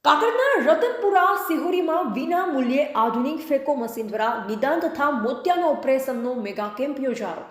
કાકડના રતનપુરા સિહોરીમાં વિના મૂલ્યે આધુનિક ફેકો મશીન દ્વારા નિદાન તથા મોતિયાના ઓપરેશનનો મેગા કેમ્પ યોજાયો।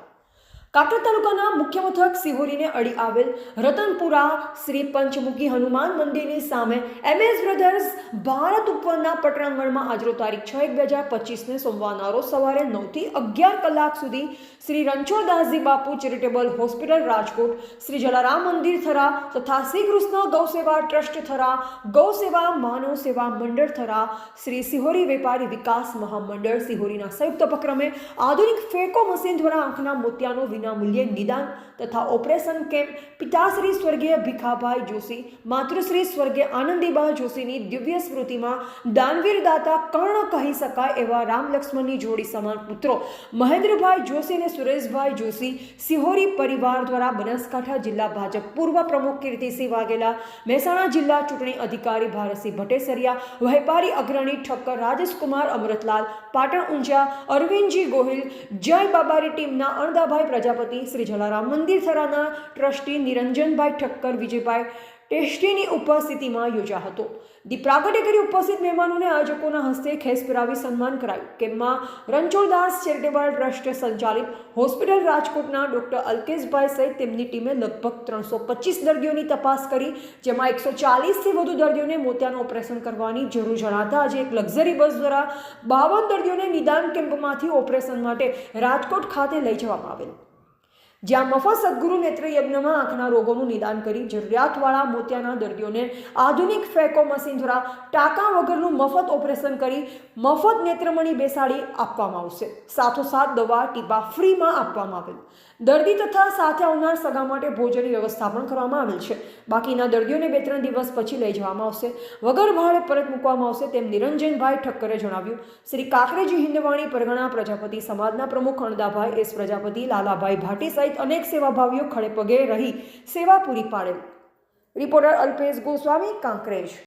કાકડ તાલુકાના મુખ્ય મથક સિહોરીને અડી આવેલ રતનપુરા શ્રી પંચમુખી હનુમાન મંદિરની સામે MS બ્રધર્સ ભારત ઉપવનના પટાંગણમાં આજરો તારીખ 6/1/2025ને સોમવારના રોજ સવારે 9 થી 11 કલાક સુધી શ્રી રણછોડદાસજી બાપુ ચેરિટેબલ હોસ્પિટલ રાજકોટ, શ્રી જલારામ મંદિર થરા તથા શ્રી કૃષ્ણ ગૌસેવા ટ્રસ્ટ થરા, ગૌસેવા માનવ સેવા મંડળ થરા, શ્રી સિહોરી વેપારી વિકાસ મહામંડળ સિહોરીના સંયુક્ત ઉપક્રમે આધુનિક ફેકો મશીન દ્વારા આંખના મોતિયાનો વિના મૂલ્યે નિદાન તથા ઓપરેશન કેમ્પ પિતાશ્રી સ્વર્ગીય ભીખાભાઈ જોશી, માતૃશ્રી સ્વર્ગીય આનંદીબા જોશીની દિવ્ય સ્મૃતિમાં દાનવીર દાતા કર્ણ કહી શકાય એવા રામ લક્ષ્મણની જોડી સમાન પુત્રો મહેન્દ્રભાઈ જોશી અને સુરેશભાઈ જોશી સિહોરી પરિવાર દ્વારા બનાસકાંઠા જિલ્લા ભાજપ પૂર્વ પ્રમુખ કીર્તિસિંહ વાઘેલા, મહેસાણા જિલ્લા ચૂંટણી અધિકારી ભારતસિંહ ભટ્ટેસરિયા, વેપારી અગ્રણી ઠક્કર રાજેશકુમાર અમૃતલાલ, પાટણ ઊંઝા અરવિંદજી ગોહિલ, જય બાબારી ટીમના અણદાભાઈ પ્રજાપતિ, શ્રી જલારામ મંદિર થરાના ટ્રસ્ટી નિરંજનભાઈ ઠક્કર, વિજયભાઈ ટેસ્ટીની ઉપસ્થિતિમાં યોજાયો હતો। દીપ પ્રાગટ્ય કરી ઉપસ્થિત મહેમાનોને આયોજકોના હસ્તે ખેસ પહેરાવી સન્માન કરાયું। કેમ્પમાં રણછોડદાસ ચેરિટેબલ ટ્રસ્ટ સંચાલિત હોસ્પિટલ રાજકોટના ડોક્ટર અલ્કેશભાઈ સહિત તેમની ટીમે લગભગ 325 દર્દીઓની તપાસ કરી, જેમાં 140થી વધુ દર્દીઓને મોતિયાનું ઓપરેશન કરવાની જરૂર જણાતા આજે એક લક્ઝરી બસ દ્વારા 52 દર્દીઓને નિદાન કેમ્પમાંથી ઓપરેશન માટે રાજકોટ ખાતે લઈ જવામાં આવેલ, જ્યાં મફત સદગુરુ નેત્ર યજ્ઞમાં આંખના રોગોનું નિદાન કરી જરૂરિયાતવાળા મોતિયાના દર્દીઓને આધુનિક ફેકો મશીન દ્વારા ટાંકા વગરનું મફત ઓપરેશન કરી મફત નેત્રમણી બેસાડી આપવામાં આવશે। સાથોસાથ દવા ટીપા ફ્રીમાં આપવામાં આવેલ। દર્દી તથા સાથે આવનાર સગા માટે ભોજનની વ્યવસ્થા પણ કરવામાં આવેલ છે। બાકીના દર્દીઓને 2-3 દિવસ પછી લઈ જવામાં આવશે, વગર ભાડે પરત મૂકવામાં આવશે તેમ નિરંજનભાઈ ઠક્કરે જણાવ્યું। શ્રી કાકરેજી હિન્દવાણી પરગણા પ્રજાપતિ સમાજના પ્રમુખ અણદાભાઈ એસ પ્રજાપતિ, લાલાભાઈ ભાટી સહિત અનેક સેવાભાવીઓ ખડે પગે રહી સેવા પૂરી પાડેલ। રિપોર્ટર અલ્પેશ ગોસ્વામી, કાંકરેજ।